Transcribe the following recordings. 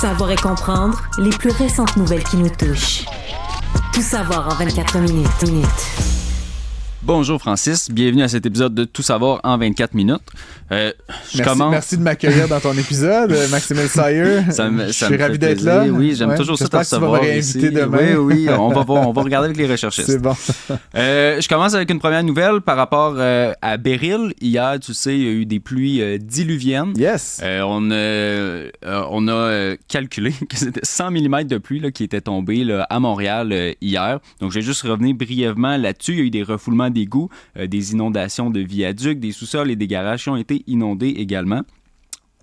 Savoir et comprendre les plus récentes nouvelles qui nous touchent. Tout savoir en 24 minutes. Bonjour Francis, bienvenue à cet épisode de Tout savoir en 24 minutes. Merci de m'accueillir dans ton épisode, Maximile Sayer. Je suis ravi d'être là. Oui, j'aime toujours ça de recevoir ici. Demain. Oui, on va regarder avec les recherchistes. C'est bon. Je commence avec une première nouvelle par rapport à Beryl. Hier, tu sais, il y a eu des pluies diluviennes. Yes. On a calculé que c'était 100 mm de pluie là, qui étaient tombés là, à Montréal hier. Donc, je vais juste revenir brièvement là-dessus. Il y a eu des refoulements d'égouts, des inondations de viaducs, des sous-sols et des garages qui ont été inondés également.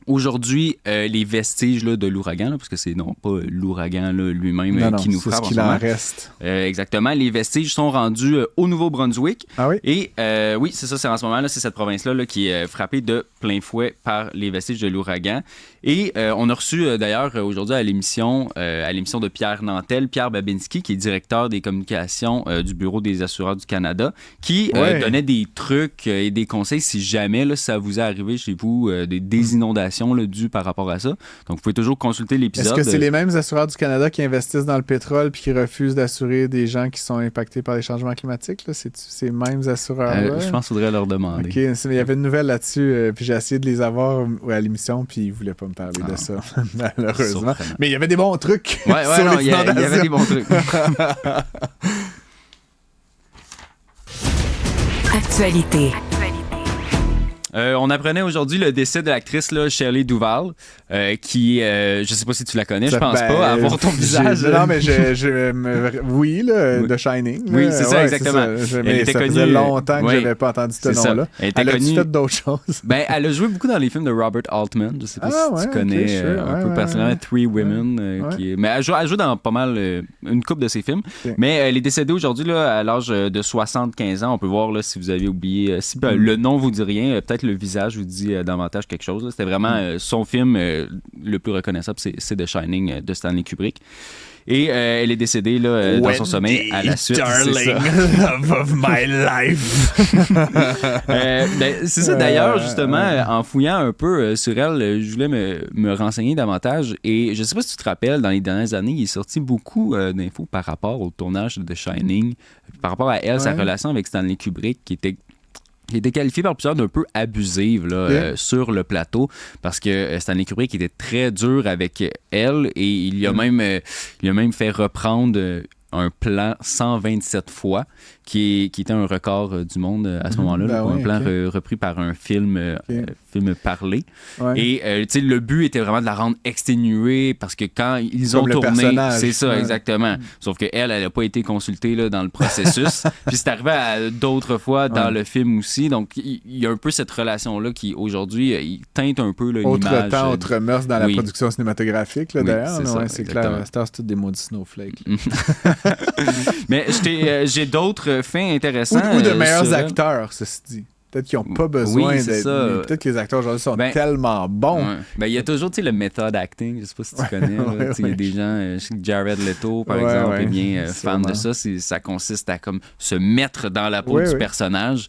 Aujourd'hui, les vestiges là, de l'ouragan, là, parce que c'est non pas l'ouragan là, lui-même qui nous frappe. C'est ce qu'il en reste. Exactement. Les vestiges sont rendus au Nouveau-Brunswick. Ah oui? Et oui, c'est ça, c'est en ce moment, là, c'est cette province-là là, qui est frappée de plein fouet par les vestiges de l'ouragan. Et on a reçu d'ailleurs aujourd'hui à l'émission de Pierre Nantel, Pierre Babinski, qui est directeur des communications du Bureau des assureurs du Canada, qui donnait des trucs et des conseils si jamais là, ça vous est arrivé chez vous, des inondations là, dues par rapport à ça. Donc, vous pouvez toujours consulter l'épisode. Est-ce que c'est les mêmes assureurs du Canada qui investissent dans le pétrole puis qui refusent d'assurer des gens qui sont impactés par les changements climatiques? Là? C'est ces mêmes assureurs-là? Je pense qu'il faudrait leur demander. OK. Il y avait une nouvelle là-dessus, puis j'ai essayé de les avoir à l'émission, puis ils ne voulaient pas me parler de ça, malheureusement. Mais il y avait des bons trucs. Il y avait des bons trucs. Actualité. On apprenait aujourd'hui le décès de l'actrice là, Shelley Duvall, qui, je sais pas si tu la connais, je pense pas, à voir ton visage. Non, mais oui, là, The Shining. Oui, c'est ça, exactement. Mais ça faisait longtemps que j'avais pas entendu ce nom-là. Elle a-tu fait d'autres choses? Elle a joué beaucoup dans les films de Robert Altman. Je sais pas si tu connais un peu personnellement Three Women. Mais elle joue dans pas mal une couple de ses films. Okay. Mais elle est décédée aujourd'hui là, à l'âge de 75 ans. On peut voir là, si vous avez oublié, si le nom vous dit rien, peut-être le visage vous dit davantage quelque chose. Là. C'était vraiment son film le plus reconnaissable, c'est The Shining de Stanley Kubrick. Et elle est décédée là, dans son sommeil à la suite. Darling, love of my life. C'est ça, d'ailleurs, justement, en fouillant un peu sur elle, je voulais me renseigner davantage. Et je sais pas si tu te rappelles, dans les dernières années, il est sorti beaucoup d'infos par rapport au tournage de The Shining, par rapport à elle, sa relation avec Stanley Kubrick, qui était qualifiée par plusieurs d'un peu abusive là, sur le plateau, parce que Stanley Kubrick était très dur avec elle et il a même fait reprendre un plan 127 fois, qui était un record du monde à ce moment-là, un plan repris par un film parlé. Ouais. Et le but était vraiment de la rendre exténuée, parce que quand ils ont tourné, c'est ça, exactement. Sauf qu'elle n'a pas été consultée là, dans le processus. Puis c'est arrivé à d'autres fois dans le film aussi. Donc il y a un peu cette relation-là qui, aujourd'hui, il teinte un peu là, l'image. Autre temps, autre mœurs dans la production cinématographique, là, d'ailleurs. C'est clair. C'est tout des maudits snowflakes. Mais j'ai d'autres faits intéressants. Ou de meilleurs acteurs, ceci dit. Peut-être qu'ils n'ont pas besoin d'être... Peut-être que les acteurs aujourd'hui sont tellement bons. Il y a toujours le method acting, je ne sais pas si tu connais. Il y a des gens, je sais que Jared Leto, par exemple, est bien fan de ça. Ça consiste à comme se mettre dans la peau du personnage.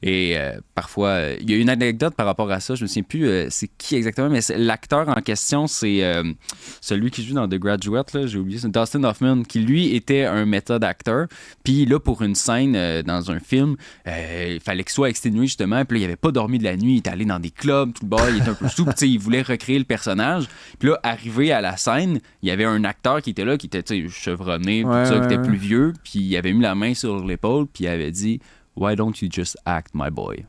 Et parfois, il y a une anecdote par rapport à ça. Je ne me souviens plus c'est qui exactement, mais l'acteur en question, c'est celui qui joue dans The Graduate. Là, j'ai oublié, c'est Dustin Hoffman, qui lui était un method actor. Puis là, pour une scène dans un film, il fallait qu'il soit exténué justement. Puis là, il n'avait pas dormi de la nuit. Il était allé dans des clubs, tout le bas. Il était un peu sous. Il voulait recréer le personnage. Puis là, arrivé à la scène, il y avait un acteur qui était là, qui était chevronné, qui était plus vieux. Puis il avait mis la main sur l'épaule. Puis il avait dit « Why don't you just act, my boy? »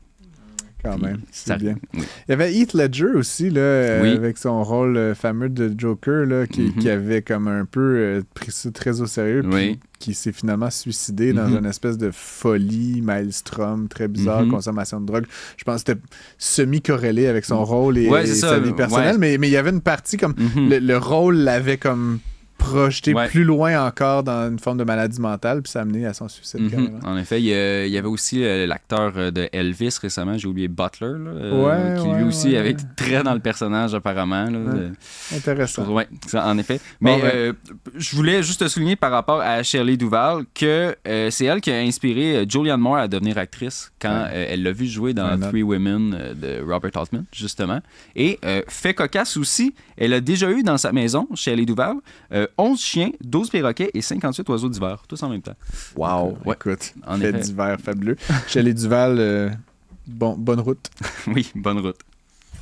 Quand même, c'est bien. Oui. Il y avait Heath Ledger aussi, là, avec son rôle fameux de Joker, là, qui avait comme un peu pris ça très au sérieux, puis qui s'est finalement suicidé dans une espèce de folie, maelstrom, très bizarre, consommation de drogue. Je pense que c'était semi-corrélé avec son rôle et sa vie personnelle, mais il y avait une partie comme le rôle l'avait comme projeté plus loin encore dans une forme de maladie mentale, puis ça a amené à son suicide. En effet, il y avait aussi l'acteur de Elvis récemment, j'ai oublié Butler, qui lui aussi avait été très dans le personnage apparemment. Là, intéressant. Oui, en effet. Mais je voulais juste souligner par rapport à Shelley Duvall que c'est elle qui a inspiré Julianne Moore à devenir actrice quand elle l'a vu jouer dans Three Women de Robert Altman, justement. Et fait cocasse aussi, elle a déjà eu dans sa maison, Shelley Duvall, 11 chiens, 12 perroquets et 58 oiseaux d'hiver, tous en même temps. Wow! Écoute, fait d'hiver fabuleux. Shelley Duvall, bonne route. Oui, bonne route.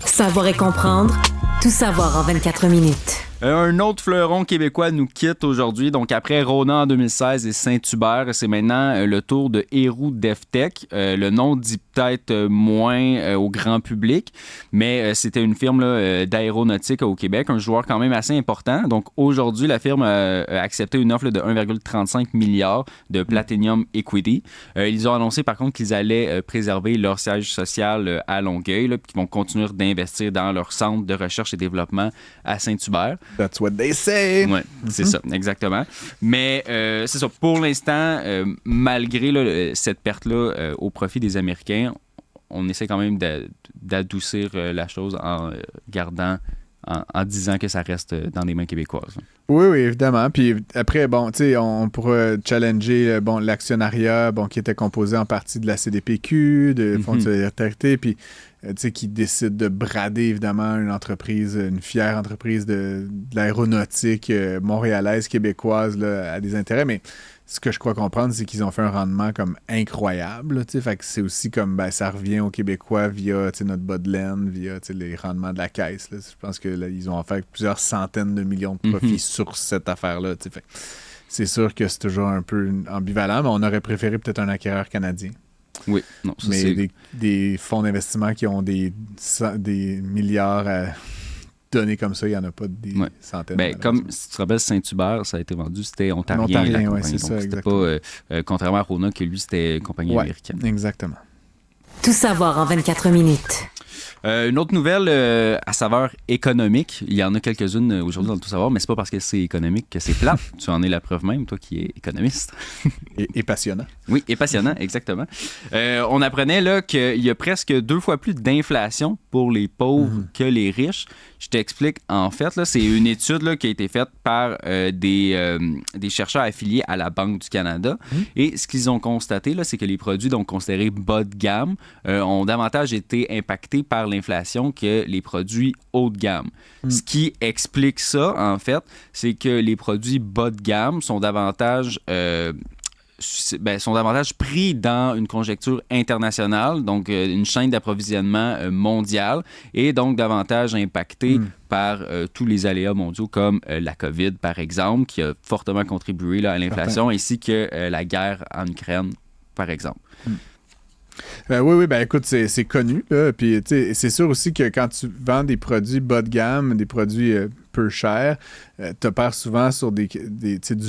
Savoir et comprendre, tout savoir en 24 minutes. Un autre fleuron québécois nous quitte aujourd'hui. Donc, après Rona en 2016 et Saint-Hubert, c'est maintenant le tour de Héroux DevTech. Le nom dit peut-être moins au grand public, mais c'était une firme d'aéronautique au Québec, un joueur quand même assez important. Donc, aujourd'hui, la firme a accepté une offre de 1,35 milliard de Platinum Equity. Ils ont annoncé, par contre, qu'ils allaient préserver leur siège social à Longueuil, puis qu'ils vont continuer d'investir dans leur centre de recherche et développement à Saint-Hubert. That's what they say. Oui, c'est ça, exactement. Mais c'est ça, pour l'instant, malgré cette perte-là au profit des Américains, on essaie quand même d'adoucir la chose en gardant, en disant que ça reste dans les mains québécoises. Oui, évidemment. Puis après, on pourra challenger l'actionnariat qui était composé en partie de la CDPQ, de Fonds de solidarité, puis qui décide de brader évidemment une fière entreprise de l'aéronautique montréalaise, québécoise à des intérêts. Mais ce que je crois comprendre, c'est qu'ils ont fait un rendement comme incroyable. Fait que c'est aussi comme ça revient aux Québécois via notre bas de laine, via les rendements de la caisse. Là. Je pense qu'ils ont fait plusieurs centaines de millions de profits sur cette affaire-là. Fait. C'est sûr que c'est toujours un peu ambivalent, mais on aurait préféré peut-être un acquéreur canadien. Oui, non, ça mais c'est... des fonds d'investissement qui ont des milliards à donner comme ça, il n'y en a pas des centaines. Comme si tu te rappelles, Saint-Hubert, ça a été vendu, c'était ontarien. Oui, c'est ça, c'était exactement. pas, contrairement à Rona, que lui, c'était une compagnie américaine. Exactement. Tout savoir en 24 minutes. Une autre nouvelle à saveur économique. Il y en a quelques-unes aujourd'hui dans le Tout savoir, mais c'est pas parce que c'est économique que c'est plat. Tu en es la preuve même, toi qui es économiste. Et passionnant. Oui, et passionnant, exactement. On apprenait là qu'il y a presque 2 fois plus d'inflation pour les pauvres que les riches. Je t'explique. En fait, là, c'est une étude là, qui a été faite par des chercheurs affiliés à la Banque du Canada. Et ce qu'ils ont constaté, là, c'est que les produits donc considérés bas de gamme ont davantage été impactés par l'inflation que les produits haut de gamme. Ce qui explique ça, en fait, c'est que les produits bas de gamme sont davantage pris dans une conjoncture internationale, donc une chaîne d'approvisionnement mondiale, et donc davantage impactés par tous les aléas mondiaux comme la COVID, par exemple, qui a fortement contribué là, à l'inflation, ainsi que la guerre en Ukraine, par exemple. Oui, écoute, c'est connu. Là, puis, c'est sûr aussi que quand tu vends des produits bas de gamme, des produits peu chers, tu perds souvent sur du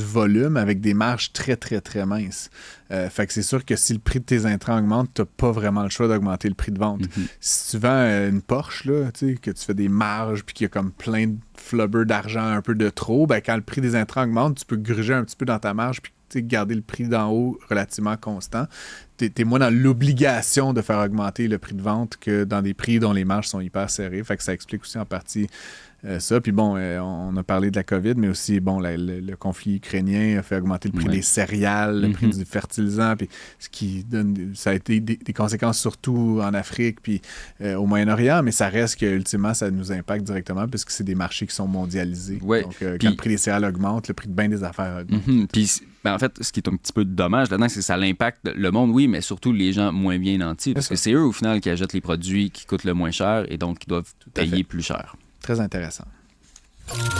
volume avec des marges très, très, très minces. Fait que c'est sûr que si le prix de tes intrants augmente, tu n'as pas vraiment le choix d'augmenter le prix de vente. Si tu vends une Porsche, là, que tu fais des marges puis qu'il y a comme plein de flubber d'argent un peu de trop, quand le prix des intrants augmente, tu peux gruger un petit peu dans ta marge puis garder le prix d'en haut relativement constant. T'es moins dans l'obligation de faire augmenter le prix de vente que dans des prix dont les marges sont hyper serrées. Fait que ça explique aussi en partie ça. Puis on a parlé de la COVID, mais aussi le conflit ukrainien a fait augmenter le prix des céréales, le prix du fertilisant, puis ce qui donne, ça a été des conséquences surtout en Afrique puis au Moyen-Orient, mais ça reste que ultimement ça nous impacte directement puisque c'est des marchés qui sont mondialisés. Donc quand le prix des céréales augmente, le prix de bien des affaires augmente. Puis en fait, ce qui est un petit peu dommage là-dedans, c'est que ça impacte le monde, oui, mais surtout les gens moins bien nantis, parce que c'est eux, au final, qui achètent les produits qui coûtent le moins cher et donc qui doivent payer plus cher. Très intéressant.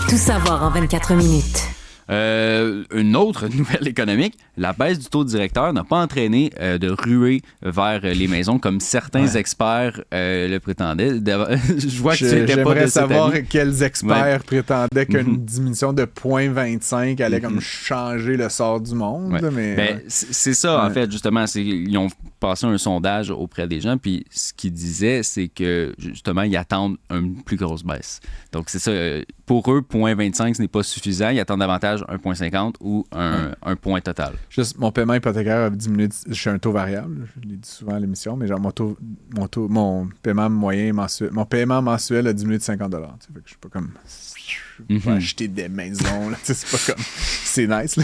Tout savoir en 24 minutes. Une autre nouvelle économique, la baisse du taux directeur n'a pas entraîné de ruée vers les maisons comme certains experts le prétendaient. Je vois que tu n'étais pas de savoir quels experts prétendaient qu'une diminution de 0,25 allait comme changer le sort du monde. Mais, c'est ça, en fait, justement. Ils ont passé un sondage auprès des gens, puis ce qu'ils disaient, c'est que justement, ils attendent une plus grosse baisse. Donc, c'est ça. Pour eux, 0,25, ce n'est pas suffisant. Ils attendent davantage 1,50 ou un point total. Juste, mon paiement hypothécaire a diminué. Je suis un taux variable, je l'ai dit souvent à l'émission, mais genre mon paiement moyen mensuel, mon paiement mensuel a diminué de 50 $. Fait que je suis pas comme... Je vais acheter des maisons, là. C'est pas comme... C'est nice, là.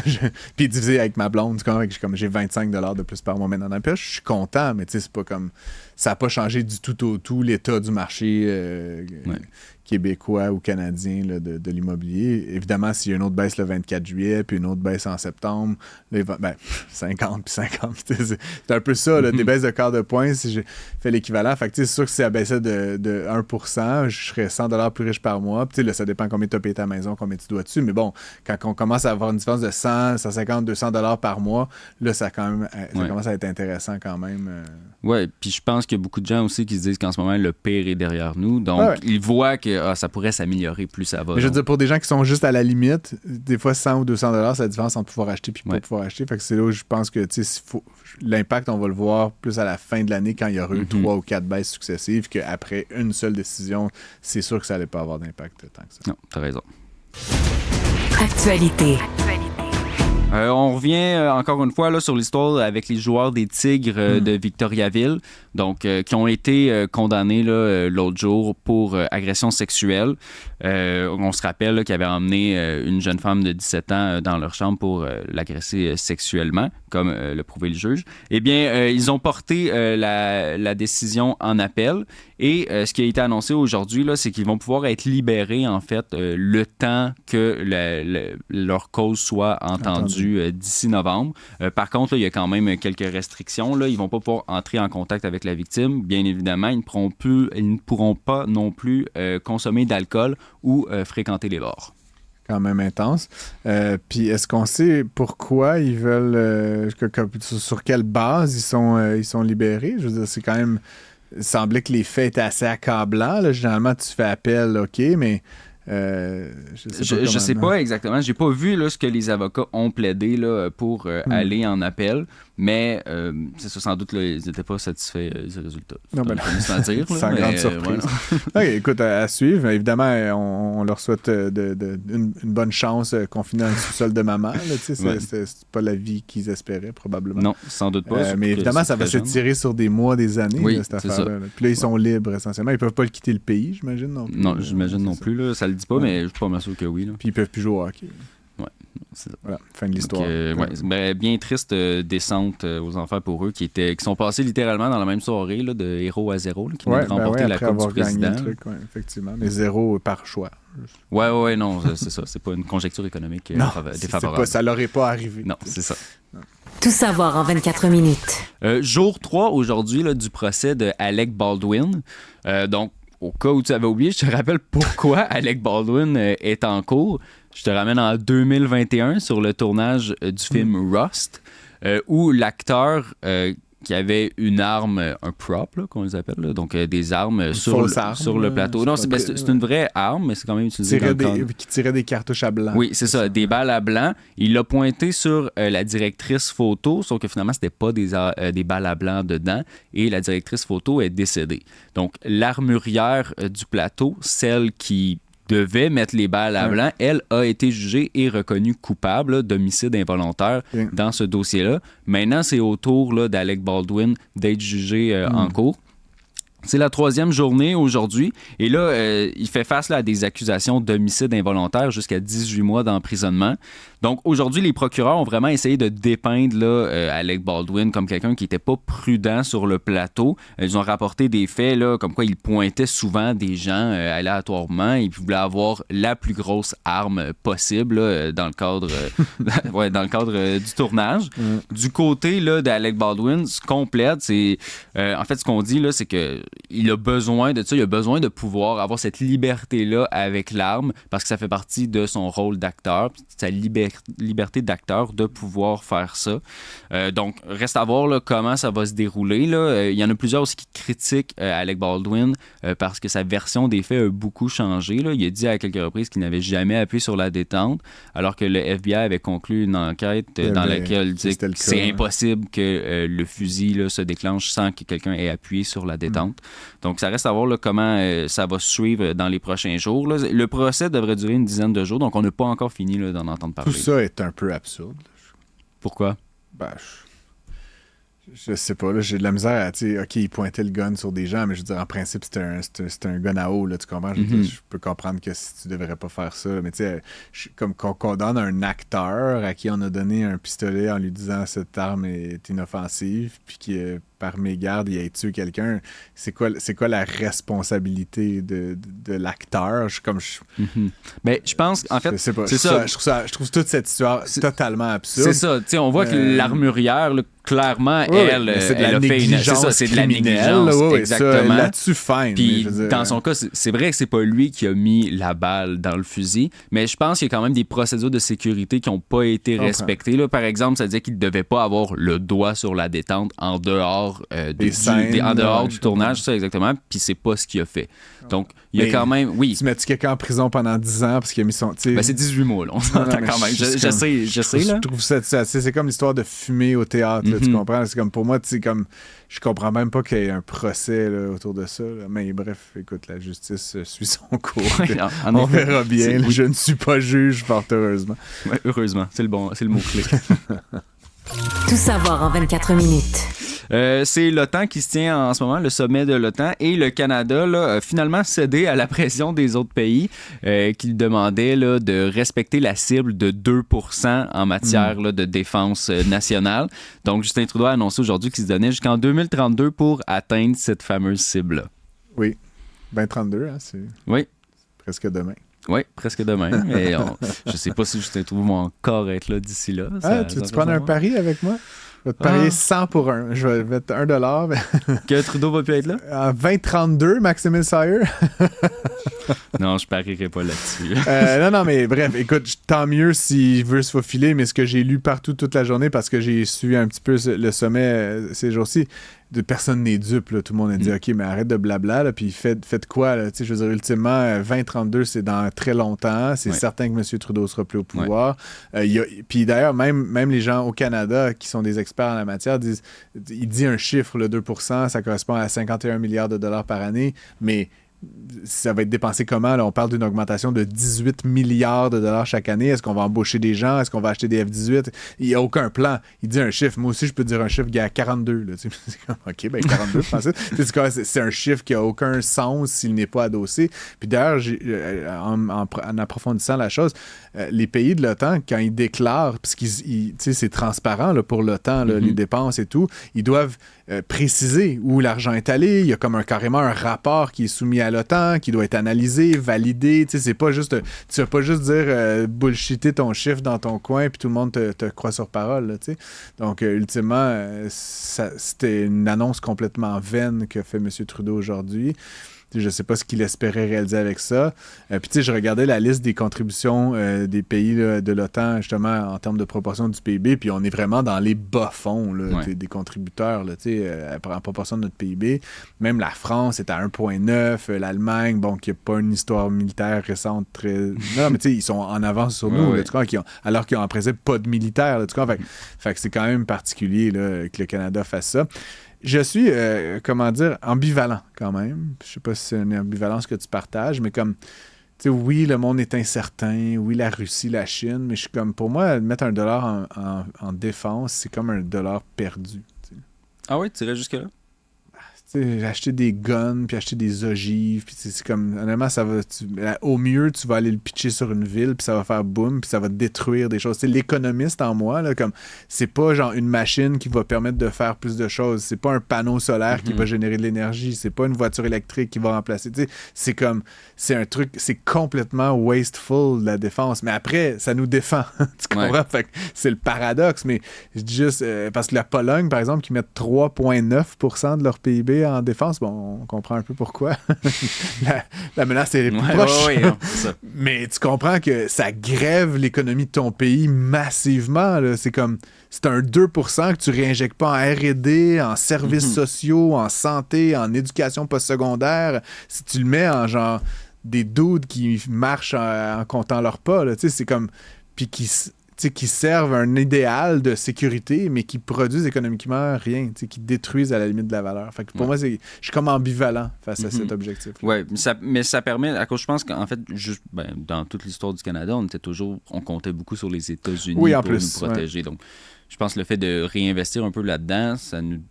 Puis divisé avec ma blonde, c'est comme j'ai 25 $ de plus par mois maintenant. Puis là, je suis content, mais tu sais, c'est pas comme... Ça n'a pas changé du tout au tout l'état du marché québécois ou canadien là, de l'immobilier. Évidemment, s'il y a une autre baisse le 24 juillet, puis une autre baisse en septembre, là, 50 puis 50. C'est un peu ça, là, des baisses de quart de point, si je fais l'équivalent. Fait que c'est sûr que si ça baissait de 1%, je serais 100 $ plus riche par mois. Puis là, ça dépend combien tu as payé ta maison, combien tu dois dessus. Mais bon, quand on commence à avoir une différence de 100, 150, 200 $ par mois, là, ça commence à être intéressant quand même. Oui, puis je pense qu'il y a beaucoup de gens aussi qui se disent qu'en ce moment, le pire est derrière nous. Donc, ils voient que ça pourrait s'améliorer plus ça va. Mais je veux dire, pour des gens qui sont juste à la limite, des fois 100 ou 200 $, c'est la différence entre pouvoir acheter et pas pouvoir acheter. Fait que c'est là où je pense que l'impact, on va le voir plus à la fin de l'année quand il y aura eu 3 ou 4 baisses successives, qu'après une seule décision, c'est sûr que ça n'allait pas avoir d'impact tant que ça. Non, t'as raison. Actualité. On revient encore une fois là, sur l'histoire avec les joueurs des Tigres de Victoriaville, donc qui ont été condamnés là, l'autre jour pour agression sexuelle. On se rappelle là, qu'ils avaient emmené une jeune femme de 17 ans dans leur chambre pour l'agresser sexuellement, comme le prouvait le juge. Eh bien, ils ont porté la décision en appel et ce qui a été annoncé aujourd'hui, là, c'est qu'ils vont pouvoir être libérés, en fait, le temps que leur cause soit entendue d'ici novembre. Par contre, là, il y a quand même quelques restrictions. Là. Ils ne vont pas pouvoir entrer en contact avec la victime. Bien évidemment, ils ne pourront pas non plus consommer d'alcool ou fréquenter les bars. Quand même intense. Puis est-ce qu'on sait pourquoi ils veulent... sur quelle base ils sont libérés? Je veux dire, c'est quand même... Il semblait que les faits étaient assez accablants. Là. Généralement, tu fais appel, OK, mais... je sais pas exactement. J'ai pas vu là, ce que les avocats ont plaidé là, pour aller en appel, mais c'est ça, sans doute, là, ils n'étaient pas satisfaits du résultat. Non, ben, dire, sans grande surprise. Okay, écoute, à suivre. Évidemment, on leur souhaite une bonne chance confinée dans le sous-sol de maman. Là, c'est pas la vie qu'ils espéraient, probablement. Non, sans doute pas. Mais évidemment, ça va s'étirer sur des mois, des années, là, cette affaire-là. Puis là, ils sont libres, essentiellement. Ils peuvent pas quitter le pays, j'imagine, non plus. Non, j'imagine non plus. Là, ça le dit pas, mais je suis pas mal sûr que oui. Là. Puis ils peuvent plus jouer au hockey. Ouais, c'est ça. Voilà, fin de l'histoire. Bien triste descente aux enfers pour eux qui sont passés littéralement dans la même soirée là, de héros à zéro, là, qui venaient de remporter la Coupe du Président. Le truc, effectivement, mais zéro par choix. Ouais, non, c'est ça. C'est pas une conjecture économique défavorable. Ça leur est pas arrivé. Non, c'est ça. Tout savoir en 24 minutes. Jour 3 aujourd'hui là, du procès de Alec Baldwin. Donc, au cas où tu avais oublié, je te rappelle pourquoi Alec Baldwin est en cours. Je te ramène en 2021 sur le tournage du film Rust, où l'acteur qui avait une arme, un prop, là, qu'on les appelle, là, donc des armes sur le plateau. Non, c'est une vraie arme, mais c'est quand même utilisé qui tirait des cartouches à blanc. Oui, c'est ça, des balles à blanc. Il l'a pointé sur la directrice photo, sauf que finalement, c'était pas des balles à blanc dedans, et la directrice photo est décédée. Donc, l'armurière du plateau, celle qui devait mettre les balles à blanc, elle a été jugée et reconnue coupable là, d'homicide involontaire dans ce dossier-là. Maintenant, c'est au tour là, d'Alec Baldwin d'être jugé en cours. C'est la 3e journée aujourd'hui. Et là, il fait face là, à des accusations d'homicide involontaire jusqu'à 18 mois d'emprisonnement. Donc, aujourd'hui, les procureurs ont vraiment essayé de dépeindre là, Alec Baldwin comme quelqu'un qui n'était pas prudent sur le plateau. Ils ont rapporté des faits là, comme quoi il pointait souvent des gens aléatoirement et puis voulait avoir la plus grosse arme possible là, dans le cadre du tournage. Du côté là, d'Alec Baldwin, ce qu'on plaide, c'est... en fait, ce qu'on dit, là, c'est que il a besoin de ça, il a besoin de pouvoir avoir cette liberté-là avec l'arme parce que ça fait partie de son rôle d'acteur, sa liberté d'acteur de pouvoir faire ça. Donc, reste à voir là, comment ça va se dérouler. Là. Il y en a plusieurs aussi qui critiquent Alec Baldwin parce que sa version des faits a beaucoup changé. Là. Il a dit à quelques reprises qu'il n'avait jamais appuyé sur la détente, alors que le FBI avait conclu une enquête dans laquelle il disait que c'est impossible que le fusil là, se déclenche sans que quelqu'un ait appuyé sur la détente. Donc, ça reste à voir là, comment ça va se suivre dans les prochains jours. Là. Le procès devrait durer une dizaine de jours, donc on n'a pas encore fini là, d'en entendre parler. Tout ça est un peu absurde. Pourquoi? Je sais pas, là, j'ai de la misère à, tu sais, OK, il pointait le gun sur des gens, mais je veux dire, en principe, c'était un gun à eau, là, tu comprends? Je peux comprendre que tu devrais pas faire ça, mais tu sais, comme qu'on donne un acteur à qui on a donné un pistolet en lui disant « cette arme est inoffensive », puis qui par mégarde, il a tué quelqu'un, c'est quoi la responsabilité de l'acteur? Mais je pense, en fait, c'est ça. Je trouve toute cette histoire totalement absurde. C'est ça, tu sais, on voit que l'armurière, là, clairement, elle a fait une... C'est ça, c'est de la négligence, exactement. Là-dessus, fine. Puis, dans son cas, c'est vrai que c'est pas lui qui a mis la balle dans le fusil, mais je pense qu'il y a quand même des procédures de sécurité qui n'ont pas été respectées. Là. Par exemple, ça disait qu'il ne devait pas avoir le doigt sur la détente en dehors du tournage, ça exactement, puis c'est pas ce qu'il a fait. Donc, il y a quand même... Oui. Tu mets-tu quelqu'un en prison pendant 10 ans parce qu'il a mis son... Ben, c'est 18 mois, là, on s'entend quand même. Je sais, là. Je trouve ça c'est comme l'histoire de fumer au théâtre, là, tu comprends? C'est comme, pour moi, tu sais, comme... Je comprends même pas qu'il y ait un procès là, autour de ça. Là. Mais bref, écoute, la justice suit son cours. On verra bien. Là, je ne suis pas juge, fort heureusement. Ouais, heureusement, c'est le mot-clé. Tout savoir en 24 minutes. C'est l'OTAN qui se tient en ce moment, le sommet de l'OTAN, et le Canada là, a finalement cédé à la pression des autres pays qui demandaient là, de respecter la cible de 2% en matière là, de défense nationale. Donc, Justin Trudeau a annoncé aujourd'hui qu'il se donnait jusqu'en 2032 pour atteindre cette fameuse cible-là. Oui, 2032, hein, c'est presque demain. Oui, presque demain, mais je sais pas si Justin Trudeau va encore être là d'ici là. Tu veux prendre un pari avec moi? Je vais te parier 100 pour 1. Je vais mettre $1. Que Trudeau va plus être là? En 2032, Maxime Sayer. Non, je parierai pas là-dessus. Non, mais bref, écoute, tant mieux s'il veut se faufiler, mais ce que j'ai lu partout toute la journée, parce que j'ai suivi un petit peu le sommet ces jours-ci, personne n'est dupe, là. Tout le monde a dit OK, mais arrête de blabla, là, puis faites quoi, là? Je veux dire, ultimement, 2032, c'est dans très longtemps. C'est certain que M. Trudeau sera plus au pouvoir. Puis d'ailleurs, même les gens au Canada qui sont des experts en la matière il dit un chiffre, le 2%, ça correspond à 51 milliards de dollars par année, mais ça va être dépensé comment? Là, on parle d'une augmentation de 18 milliards de dollars chaque année. Est-ce qu'on va embaucher des gens? Est-ce qu'on va acheter des F-18? Il n'y a aucun plan. Il dit un chiffre. Moi aussi, je peux dire un chiffre qui est à 42. Là. C'est comme, OK, ben 42, je pensais. C'est un chiffre qui n'a aucun sens s'il n'est pas adossé. Puis d'ailleurs, en approfondissant la chose, les pays de l'OTAN, quand ils déclarent, puisqu'ils c'est transparent là, pour l'OTAN, là, les dépenses et tout, ils doivent préciser où l'argent est allé. Il y a comme carrément un rapport qui est soumis à l'OTAN, qui doit être analysé, validé. C'est pas juste, tu vas pas juste dire bullshitter ton chiffre dans ton coin puis tout le monde te croit sur parole. Là, donc, ultimement, c'était une annonce complètement vaine que fait M. Trudeau aujourd'hui. Je ne sais pas ce qu'il espérait réaliser avec ça. Puis, tu sais, je regardais la liste des contributions des pays là, de l'OTAN, justement, en termes de proportion du PIB, puis on est vraiment dans les bas-fonds là, des contributeurs, là, en proportion de notre PIB. Même la France est à 1,9, l'Allemagne, bon, qui n'a pas une histoire militaire récente très... Non, mais tu sais, ils sont en avance sur nous, là, tu vois, alors qu'ils n'ont en principe pas de militaire, là, tu vois. Fait que c'est quand même particulier là, que le Canada fasse ça. Je suis, ambivalent quand même. Je sais pas si c'est une ambivalence que tu partages, mais comme, tu sais, oui, le monde est incertain, oui, la Russie, la Chine, mais je suis comme, pour moi, mettre $1 en défense, c'est comme $1 perdu. T'sais. Ah oui, tu irais jusque-là? Acheter des guns, puis acheter des ogives, puis c'est comme, honnêtement, ça va, au mieux, tu vas aller le pitcher sur une ville, puis ça va faire boum, puis ça va détruire des choses. C'est l'économiste en moi, là, comme, c'est pas genre une machine qui va permettre de faire plus de choses, c'est pas un panneau solaire qui va générer de l'énergie, c'est pas une voiture électrique qui va remplacer, c'est comme, c'est un truc, c'est complètement wasteful, la défense, mais après, ça nous défend, tu comprends? Fait que c'est le paradoxe, mais je dis juste, parce que la Pologne, par exemple, qui met 3,9% de leur PIB tiré en défense. Bon, on comprend un peu pourquoi. la menace est proche. C'est ça. Mais tu comprends que ça grève l'économie de ton pays massivement. Là. C'est un 2% que tu réinjectes pas en R&D, en services sociaux, en santé, en éducation postsecondaire. Si tu le mets en genre des dudes qui marchent en comptant leurs pas, là, c'est comme... Puis qui servent un idéal de sécurité, mais qui produisent économiquement rien, qui détruisent à la limite de la valeur. Fait que pour moi, je suis comme ambivalent face à cet objectif. Oui, mais ça permet, à cause je pense qu'en fait, dans toute l'histoire du Canada, on comptait beaucoup sur les États-Unis pour nous protéger. Ouais. Donc, je pense que le fait de réinvestir un peu là-dedans, ça nous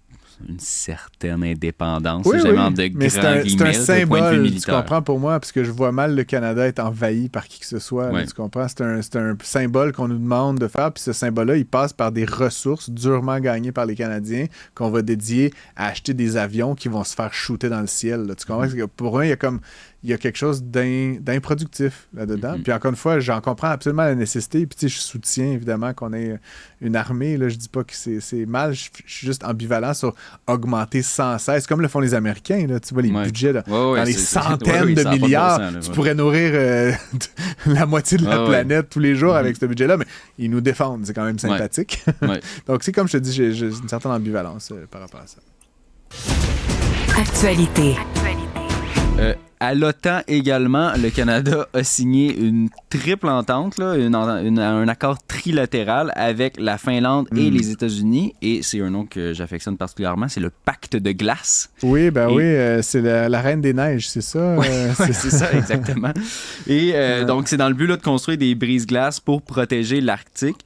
une certaine indépendance, mais c'est un symbole, tu comprends, pour moi, parce que je vois mal le Canada être envahi par qui que ce soit, tu comprends, c'est un symbole qu'on nous demande de faire, puis ce symbole-là, il passe par des ressources durement gagnées par les Canadiens qu'on va dédier à acheter des avions qui vont se faire shooter dans le ciel, là. Tu comprends? Pour moi, il y a quelque chose d'improductif là-dedans. Puis encore une fois, j'en comprends absolument la nécessité. Puis je soutiens évidemment qu'on ait une armée. Là, je dis pas que c'est mal. Je suis juste ambivalent sur augmenter sans cesse, comme le font les Américains. Là, tu vois, les budgets là, dans les centaines de milliards. Tu pourrais nourrir la moitié de la planète tous les jours avec ce budget-là, mais ils nous défendent. C'est quand même sympathique. Donc, c'est comme je te dis, j'ai une certaine ambivalence par rapport à ça. Actualité. À l'OTAN également, le Canada a signé une triple entente, là, un accord trilatéral avec la Finlande et les États-Unis. Et c'est un nom que j'affectionne particulièrement, c'est le pacte de glace. Oui, c'est la Reine des Neiges, c'est ça? C'est ça, exactement. Et donc, c'est dans le but là, de construire des brises-glaces pour protéger l'Arctique,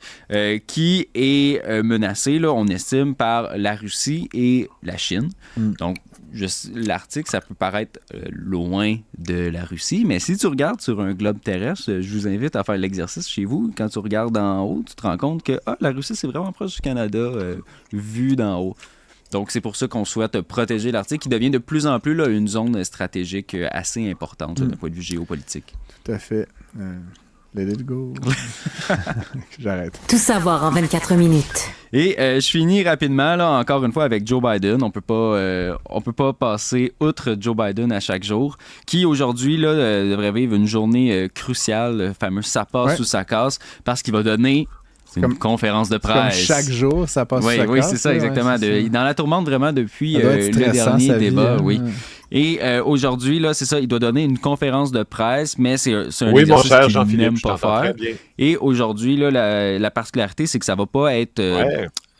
qui est menacé, là, on estime, par la Russie et la Chine. Donc, l'Arctique, ça peut paraître loin de la Russie, mais si tu regardes sur un globe terrestre, je vous invite à faire l'exercice chez vous. Quand tu regardes d'en haut, tu te rends compte que la Russie, c'est vraiment proche du Canada, vu d'en haut. Donc, c'est pour ça qu'on souhaite protéger l'Arctique, qui devient de plus en plus là, une zone stratégique assez importante d'un point de vue géopolitique. Tout à fait. Let it go. J'arrête. Tout savoir en 24 minutes. Et je finis rapidement, là, encore une fois, avec Joe Biden. On peut pas passer outre Joe Biden à chaque jour, qui aujourd'hui là, devrait vivre une journée cruciale, le fameux ça passe ou ça casse, parce qu'il va donner une conférence de presse. Comme chaque jour, ça passe ou ça casse. Oui, c'est ça, exactement. Dans la tourmente vraiment depuis le dernier débat. Oui. Et aujourd'hui, là, c'est ça, il doit donner une conférence de presse, mais c'est un exercice qu'il n'aime pas faire. Et aujourd'hui, là, la particularité, c'est que ça va pas être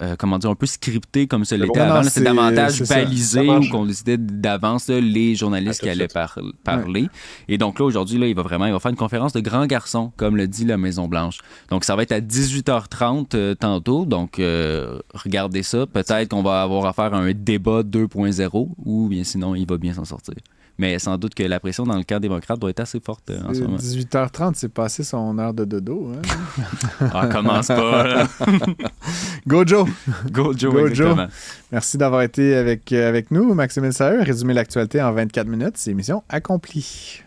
un peu scripté comme ça l'était avant. Là, c'est davantage balisé ou qu'on décidait d'avance là, les journalistes qui allaient parler. Ouais. Et donc là, aujourd'hui, là, il va faire une conférence de grands garçons, comme le dit la Maison-Blanche. Donc, ça va être à 18h30 tantôt. Donc, regardez ça. Peut-être qu'on va avoir affaire à un débat 2.0 ou bien sinon, il va bien s'en sortir. Mais sans doute que la pression dans le camp démocrate doit être assez forte en ce moment. 18h30, c'est passé son heure de dodo. Hein? Commence pas. Là. Go Joe! Go Joe! Merci d'avoir été avec nous. Maxime Saeur, résumer l'actualité en 24 minutes. C'est mission accomplie.